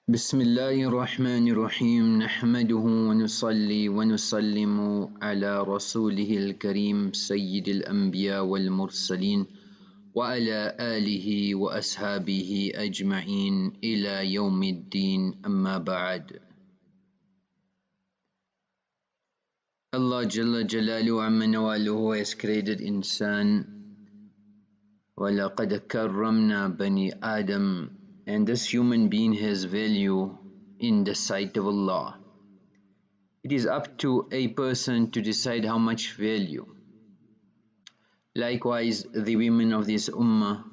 بسم الله الرحمن الرحيم نحمده ونصلي ونسلم على رسوله الكريم سيد الأنبياء والمرسلين وعلى آله وأصحابه أجمعين إلى يوم الدين أما بعد. Allah Jalla Jalaluhu Amma Nawaluhu has created insan وَلَقَدْ كَرَّمْنَا بَنِي آدَمَ, and this human being has value in the sight of Allah. It is up to a person to decide how much value. Likewise, the women of this ummah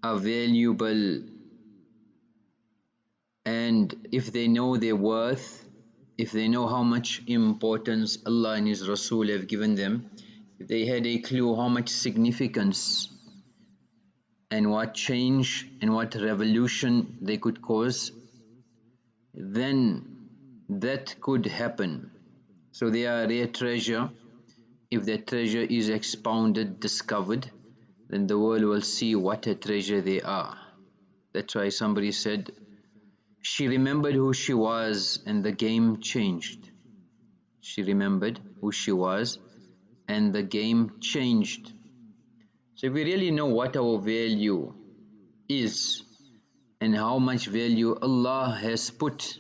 are valuable, and if they know their worth, if they know how much importance Allah and His Rasul have given them, if they had a clue how much significance and what change and what revolution they could cause, then that could happen. So they are a treasure. If that treasure is expounded, discovered, then the world will see what a treasure they are. That's why somebody said, she remembered who she was and the game changed. She remembered who she was and the game changed. So if we really know what our value is and how much value Allah has put,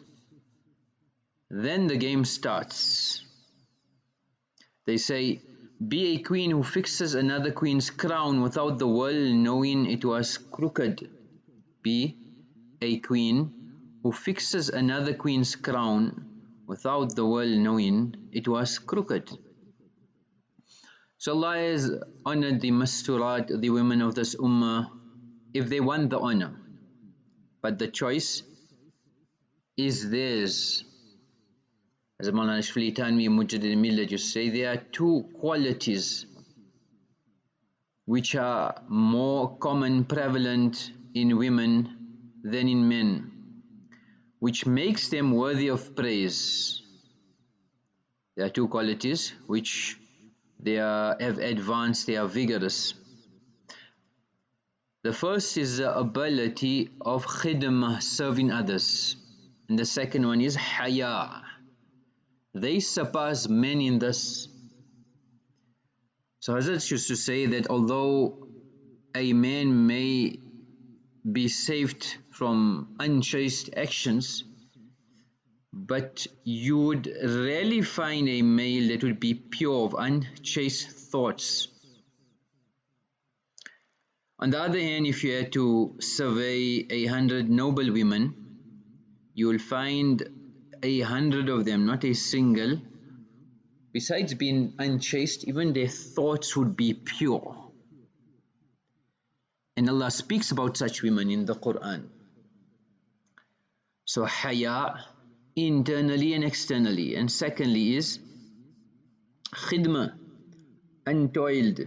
then the game starts. They say, be a queen who fixes another queen's crown without the world knowing it was crooked. Be a queen who fixes another queen's crown without the world knowing it was crooked. So Allah has honored the masturat, the women of this ummah, if they want the honor. But the choice is theirs. As Ml Thanwi Ml just say, there are two qualities which are more common, prevalent in women than in men, which makes them worthy of praise. There are two qualities which have advanced, they are vigorous. The first is the ability of khidmah, serving others, and the second one is haya. They surpass men in this. So Hazrat used to say that although a man may be saved from unchaste actions, but you would rarely find a male that would be pure of unchaste thoughts. On the other hand, if you had to survey 100 noble women, you will find 100 of them, not a single, besides being unchaste, even their thoughts would be pure. And Allah speaks about such women in the Quran. So haya, internally and externally. And secondly is khidmah, untoiled,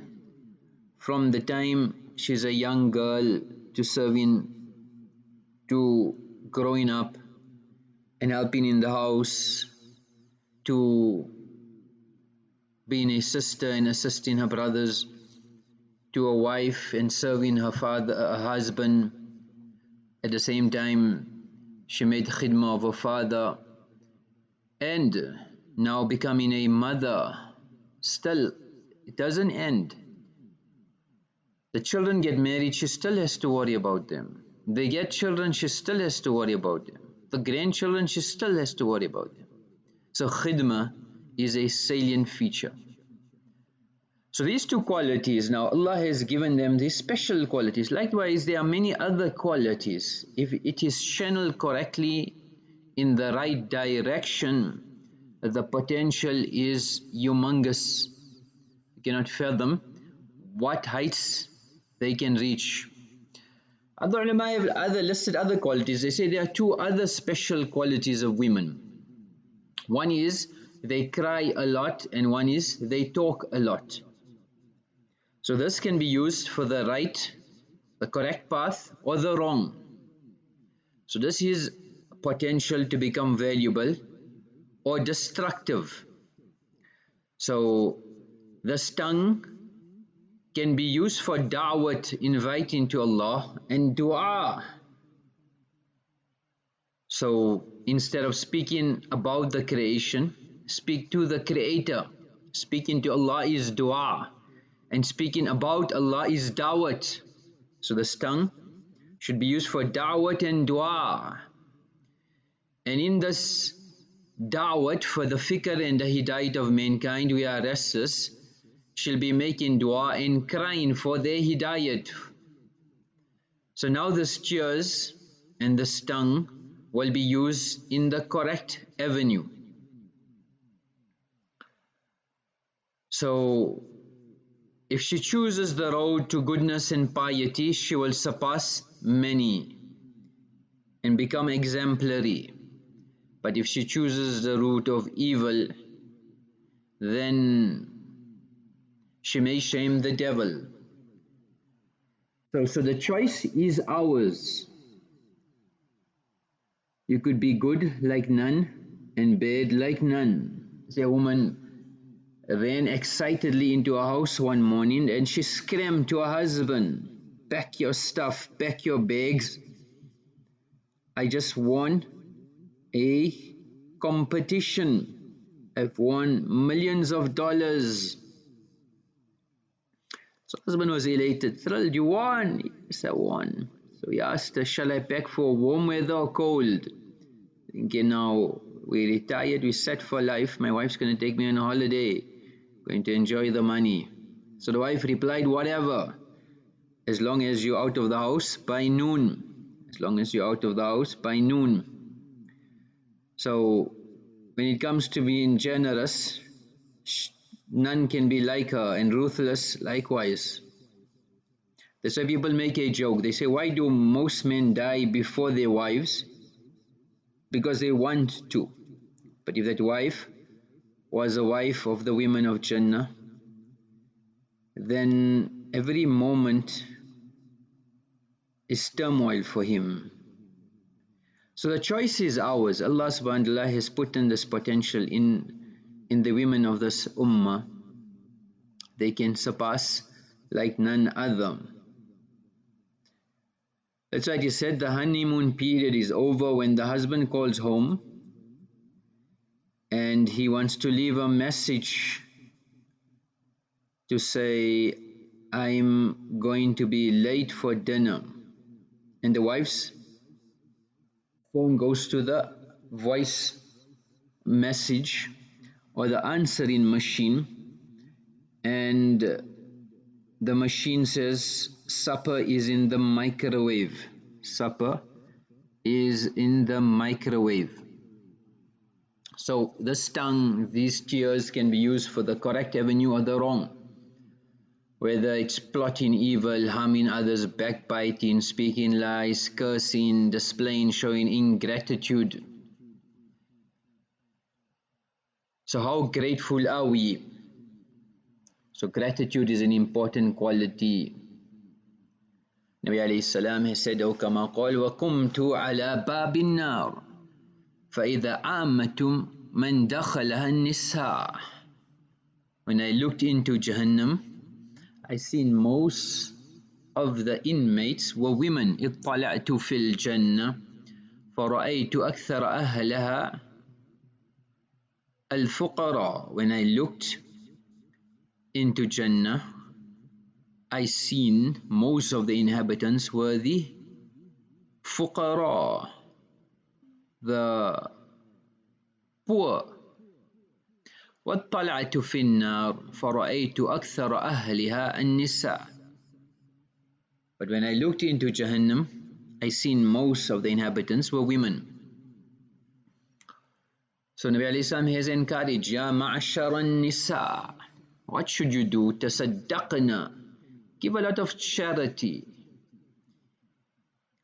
from the time she's a young girl to serving, to growing up and helping in the house, to being a sister and assisting her brothers, to a wife and serving her father, her husband. At the same time, she made khidmah of her father, and now becoming a mother. Still, it doesn't end. The children get married, she still has to worry about them. They get children, she still has to worry about them. The grandchildren, she still has to worry about them. So khidmah is a salient feature. So these two qualities, now Allah has given them these special qualities. Likewise, there are many other qualities. If it is channeled correctly in the right direction, the potential is humongous. You cannot fathom what heights they can reach. Other ulama have listed other qualities. They say there are two other special qualities of women. One is they cry a lot, and one is they talk a lot. So this can be used for the right, the correct path, or the wrong. So this is potential to become valuable or destructive. So this tongue can be used for da'wat, inviting to Allah, and dua. So instead of speaking about the creation, speak to the Creator. Speaking to Allah is dua, and speaking about Allah is da'wat. So the tongue should be used for da'wat and dua. And in this da'wat for the fikr and the hidayat of mankind, we are restless, shall be making dua and crying for their hidayat. So now the tears and the tongue will be used in the correct avenue. So if she chooses the road to goodness and piety, she will surpass many and become exemplary. But if she chooses the route of evil, then she may shame the devil. So the choice is ours. You could be good like none and bad like none. Say a woman ran excitedly into a house one morning and she screamed to her husband, "Pack your stuff, pack your bags. I just won a competition. I've won millions of dollars." So husband was elated, thrilled. "You won?" Yes, I won. So he asked her, "Shall I pack for warm weather or cold?" Thinking, now we retired, we set for life. My wife's going to take me on a holiday, going to enjoy the money. So the wife replied, "Whatever, as long as you're out of the house by noon. As long as you're out of the house by noon." So when it comes to being generous, none can be like her, and ruthless likewise. That's why people make a joke. They say, why do most men die before their wives? Because they want to. But if that wife was a wife of the women of Jannah, then every moment is turmoil for him. So the choice is ours. Allah subhanahu wa ta'ala has put in this potential in the women of this ummah. They can surpass like none other. That's why he said the honeymoon period is over when the husband calls home and he wants to leave a message to say, "I'm going to be late for dinner." And the wife's phone goes to the voice message or the answering machine, and the machine says, "Supper is in the microwave. Supper is in the microwave." So this tongue, these tears can be used for the correct avenue or the wrong. Whether it's plotting evil, harming others, backbiting, speaking lies, cursing, displaying, showing ingratitude. So how grateful are we? So gratitude is an important quality. Nabi alayhi salam has said, "O kama qal wa qumtu ala babin nar fa idha amatum man dakhalaha an-nisa." When I looked into Jahannam, I seen most of the inmates were women. اطلعت في الجنة فرأيت أكثر أهلها الفقراء. When I looked into Jannah, I seen most of the inhabitants were the fuqara, the poor. واطلعت في النار فرأيت أكثر أهلها النساء. But when I looked into Jahannam, I seen most of the inhabitants were women. So Nabi alayhi salam has encouraged, "Ya ma'ashara nisa." What should you do? Tasaddaqna. Give a lot of charity.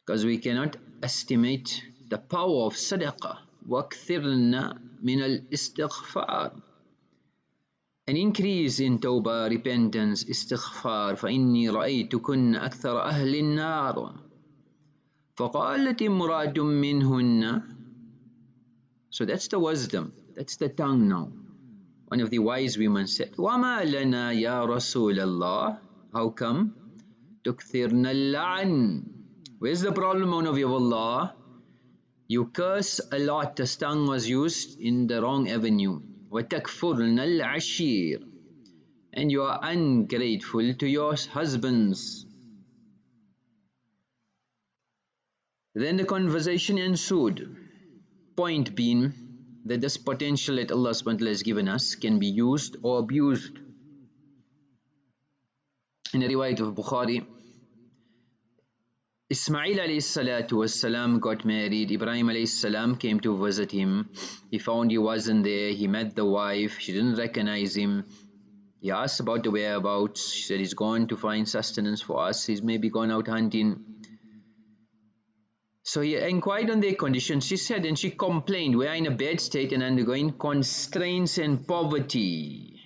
Because we cannot estimate the power of sadaqah. وَاكْثِرْنَا مِنَ الْإِسْتِغْفَارِ. An increase in tawbah, repentance, istighfar. فَإِنِّي رَأَيْتُكُنَّ أَكْثَرَ أَهْلِ النَّارِ فَقَالَتِ امْرَأَةٌ مِّنْهُنَّ. So that's the wisdom, that's the tongue now. One of the wise women said, وَمَا لَنَا يَا رَسُولَ اللَّهِ. How come? تُكْثِرْنَ اللَّعْنَ. Where's the problem, O Nabi of Allah? You curse a lot. The tongue was used in the wrong avenue. وَتَكْفُرْنَ الْعَشِيرِ, and you are ungrateful to your husbands. Then the conversation ensued. Point being that this potential that Allah subhanahu wa ta'ala has given us can be used or abused. In the riwayat of Bukhari, Ismail alayhi salatu wassalam got married. Ibrahim alayhi salam came to visit him. He found he wasn't there. He met the wife. She didn't recognize him. He asked about the whereabouts. She said he's gone to find sustenance for us. He's maybe gone out hunting. So he inquired on their conditions. She said, and she complained, we are in a bad state and undergoing constraints and poverty.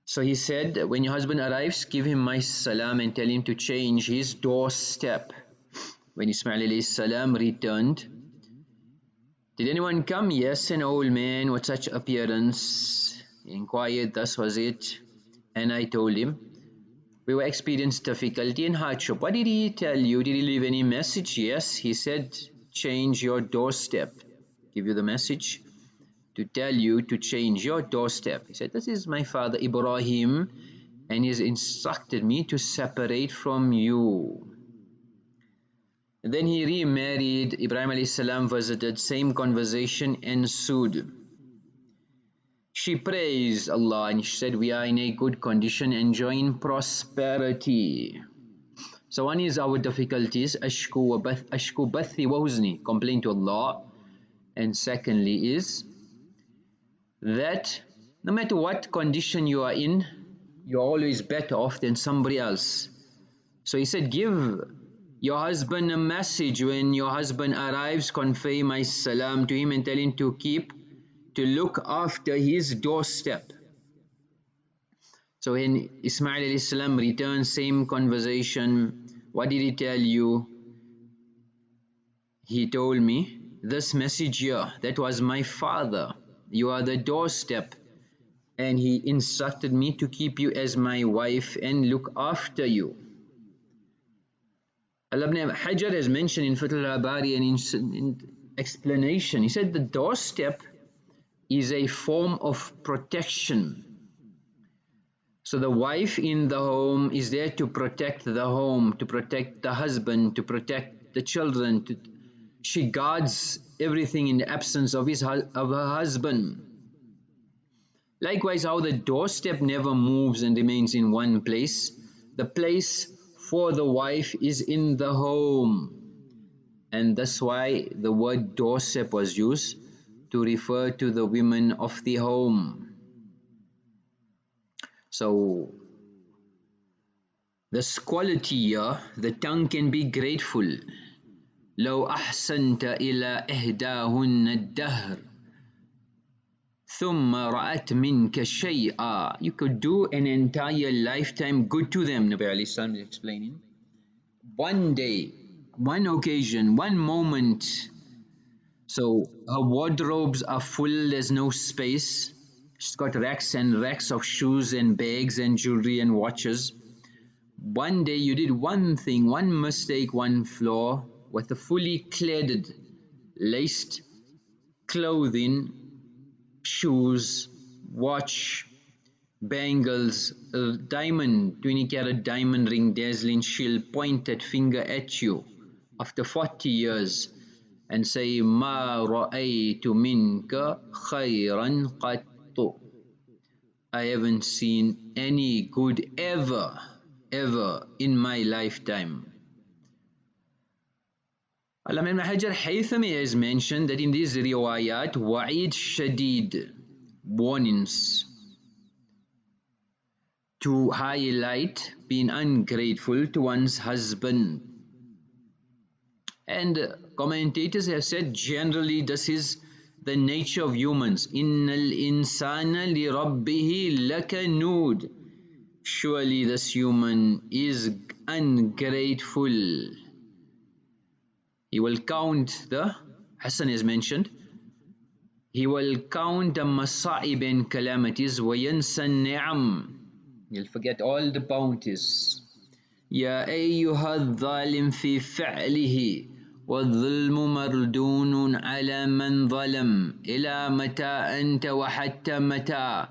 So he said, when your husband arrives, give him my salam and tell him to change his doorstep. When Ismail alayhi salam returned, did anyone come? Yes, an old man with such appearance. He inquired, thus was it. And I told him, we were experiencing difficulty and hardship. What did he tell you? Did he leave any message? Yes, he said, change your doorstep. Give you the message to tell you to change your doorstep. He said, this is my father Ibrahim, and he has instructed me to separate from you. And then he remarried. Ibrahim alayhi salam visited. Same conversation ensued. She praised Allah and she said, we are in a good condition, enjoying prosperity. So one is our difficulties, ashku bathi wa huzni, complain to Allah. And secondly is that no matter what condition you are in, you're always better off than somebody else. So he said, give your husband a message. When your husband arrives, convey my salam to him and tell him to look after his doorstep. So when Ismail alayhi salam returned, same conversation. What did he tell you? He told me, this message here, that was my father. You are the doorstep. And he instructed me to keep you as my wife and look after you. Ibn Hajr has mentioned in Fathul Bari and in explanation, he said the doorstep is a form of protection. So the wife in the home is there to protect the home, to protect the husband, to protect the children. She guards everything in the absence of her husband. Likewise, how the doorstep never moves and remains in one place, the place for the wife is in the home. And that's why the word doorstep was used to refer to the women of the home. So this quality here, the tongue can be grateful. لو أحسنت إلى إحداهن الدهر ثم رأت منك شيئا. You could do an entire lifetime good to them. Nabi alayhi salam is explaining. One day, one occasion, one moment. So her wardrobes are full, there's no space. She's got racks and racks of shoes and bags and jewelry and watches. One day you did one thing, one mistake, one flaw, with a fully cladded, laced clothing, shoes, watch, bangles, a diamond, 20-carat diamond ring dazzling, she'll point that finger at you after 40 years and say, Ma ra'aytu minka khayran qattu. I haven't seen any good ever in my lifetime. Allama Ibn Hajr Haythami has mentioned that in these riwayat, wa'id shadid, warnings to highlight being ungrateful to one's husband. And commentators have said generally this is the nature of humans. Innal insana li rabbihi lakanud. Surely this human is ungrateful. He will count Hassan is mentioned, he will count the masa'ib and calamities, وَيَنْسَى النِّعَمْ. He'll forget all the bounties. يَا أَيُّهَا الظَّالِمْ فِي فَعْلِهِ والظلم مردون على من ظلم إلى متى أنت وحتى متى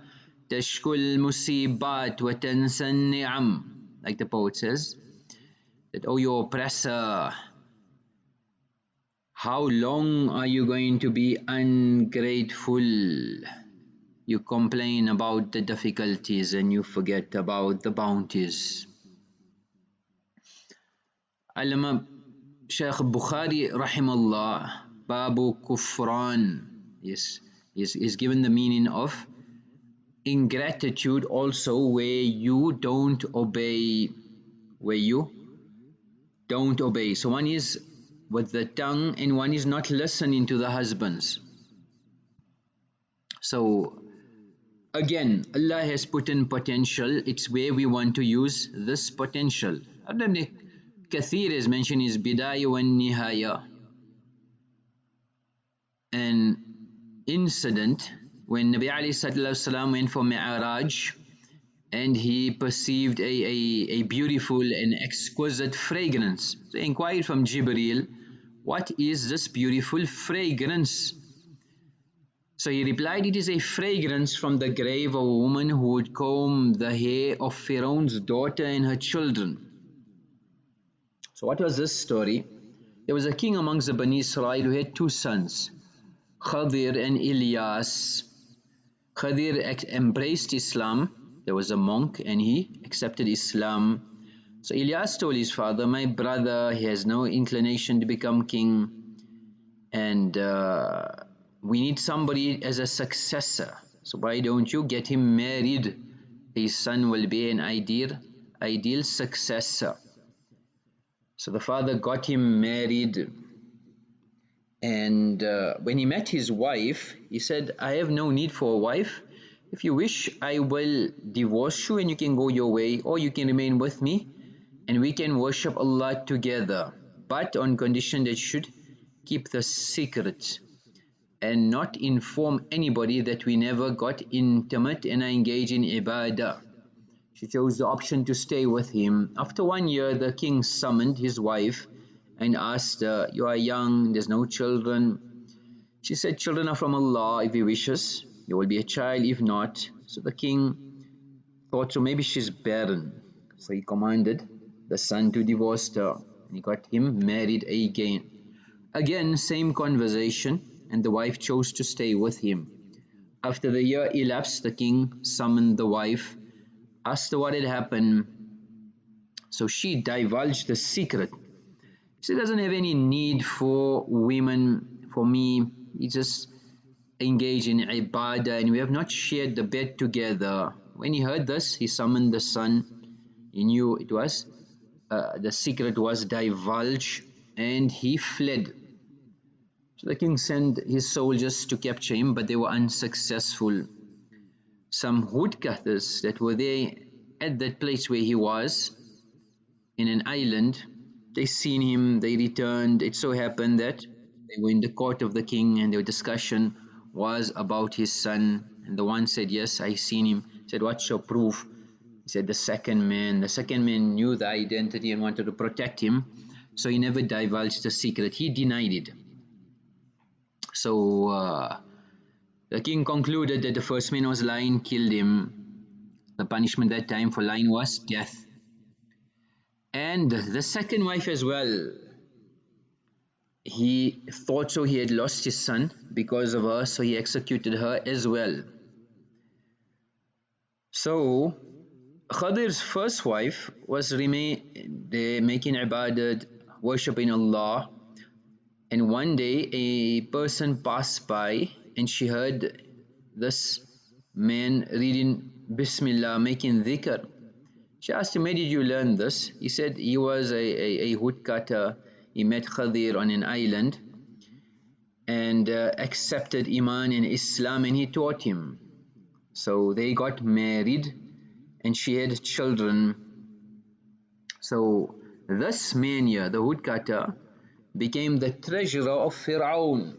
تشكو المصيبات وتنسى النعم. Like the poet says, that, oh, your oppressor, how long are you going to be ungrateful? You complain about the difficulties and you forget about the bounties. Allama Shaykh Bukhari Rahimahullah, Babu Kufran, is given the meaning of ingratitude also, where you don't obey, So one is with the tongue and one is not listening to the husbands. So again, Allah has put in potential. It's where we want to use this potential. Ibn Kathir is mentioned his Bidayah wa Nihaya, an incident when Nabi ﷺ went for Mi'raj and he perceived a beautiful and exquisite fragrance. So he inquired from Jibreel, what is this beautiful fragrance? So he replied, it is a fragrance from the grave of a woman who would comb the hair of Pharaoh's daughter and her children. So what was this story? There was a king amongst the Bani Israel who had two sons, Hajr and Ilyas. Hajr embraced Islam. There was a monk and he accepted Islam. So Ilyas told his father, my brother, he has no inclination to become king, and we need somebody as a successor. So why don't you get him married? His son will be an ideal successor. So the father got him married, and when he met his wife, he said, I have no need for a wife. If you wish, I will divorce you and you can go your way, or you can remain with me and we can worship Allah together, but on condition that you should keep the secret and not inform anybody that we never got intimate and engage in ibadah. She chose the option to stay with him. After 1 year, the king summoned his wife and asked her, you are young, there's no children. She said, children are from Allah. If He wishes, you will be a child. If not, so the king thought, so maybe she's barren. So he commanded the son to divorce her, and he got him married again. Again, same conversation, and the wife chose to stay with him. After the year elapsed, the king summoned the wife, asked her what had happened. So she divulged the secret. She doesn't have any need for women, for me. He just engaged in ibadah and we have not shared the bed together. When he heard this, he summoned the son. He knew it was, the secret was divulged, and he fled. So the king sent his soldiers to capture him, but they were unsuccessful. Some woodcutters that were there at that place where he was, in an island, they seen him, they returned. It so happened that they were in the court of the king and their discussion was about his son, and the one said, yes, I seen him. He said, what's your proof? He said, the second man knew the identity and wanted to protect him, so he never divulged the secret. He denied it. So the king concluded that the first man was lying, killed him. The punishment that time for lying was death. And the second wife as well, he thought so he had lost his son because of her, so he executed her as well. So Khadir's first wife was making ibadat, worshipping Allah, and one day a person passed by and she heard this man reading Bismillah, making dhikr. She asked him, where did you learn this? He said he was a woodcutter. He met Khadir on an island and accepted Iman and Islam, and he taught him. So they got married and she had children. So this man here, the woodcutter, became the treasurer of Pharaoh,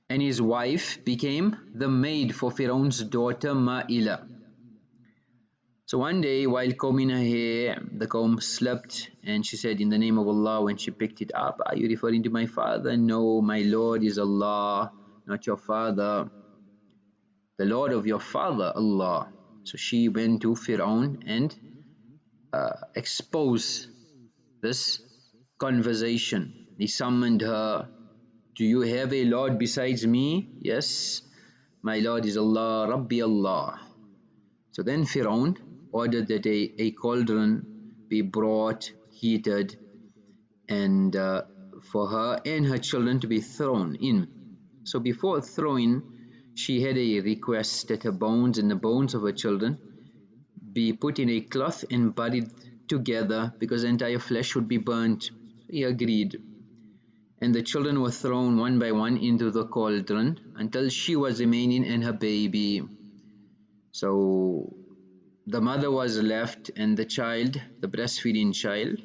and his wife became the maid for Pharaoh's daughter Ma'ila. So one day while combing her hair, the comb slipped and she said, in the name of Allah, when she picked it up, are you referring to my father? No, my Lord is Allah, not your father. The Lord of your father, Allah. So she went to Fir'aun and exposed this conversation. He summoned her. Do you have a Lord besides me? Yes, my Lord is Allah, Rabbi Allah. So then Fir'aun ordered that a cauldron be brought, heated, and for her and her children to be thrown in. So before throwing, she had a request that her bones and the bones of her children be put in a cloth and buried together, because the entire flesh would be burnt. He agreed. And the children were thrown one by one into the cauldron until she was remaining and her baby. So the mother was left, and the child, the breastfeeding child,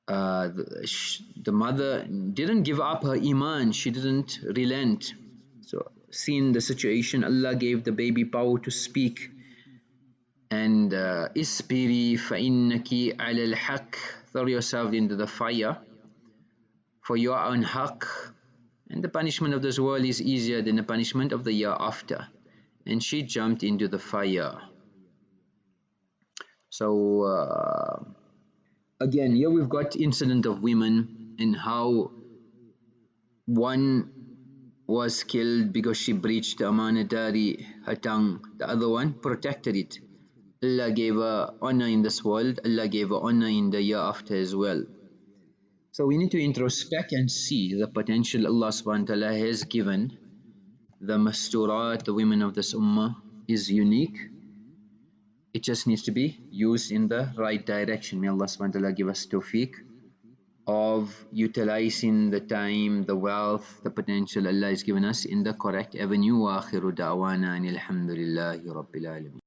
the mother didn't give up her iman, she didn't relent. So seeing the situation, Allah gave the baby power to speak. And isbiri fa innaki ala al-haq, throw yourself into the fire, for you are on haq, and the punishment of this world is easier than the punishment of the year after. And she jumped into the fire. So again, here we've got incident of women and how one was killed because she breached the amanatari, her tongue. The other one protected it. Allah gave her honor in this world, Allah gave her honor in the year after as well. So we need to introspect and see the potential Allah subhanahu wa ta'ala has given. The masturat, the women of this ummah, is unique. It just needs to be used in the right direction. May Allah subhanahu wa ta'ala give us tawfiq of utilizing the time, the wealth, the potential Allah has given us in the correct avenue. Wa akhiru da'wana anil hamdulillahi rabbil alamin.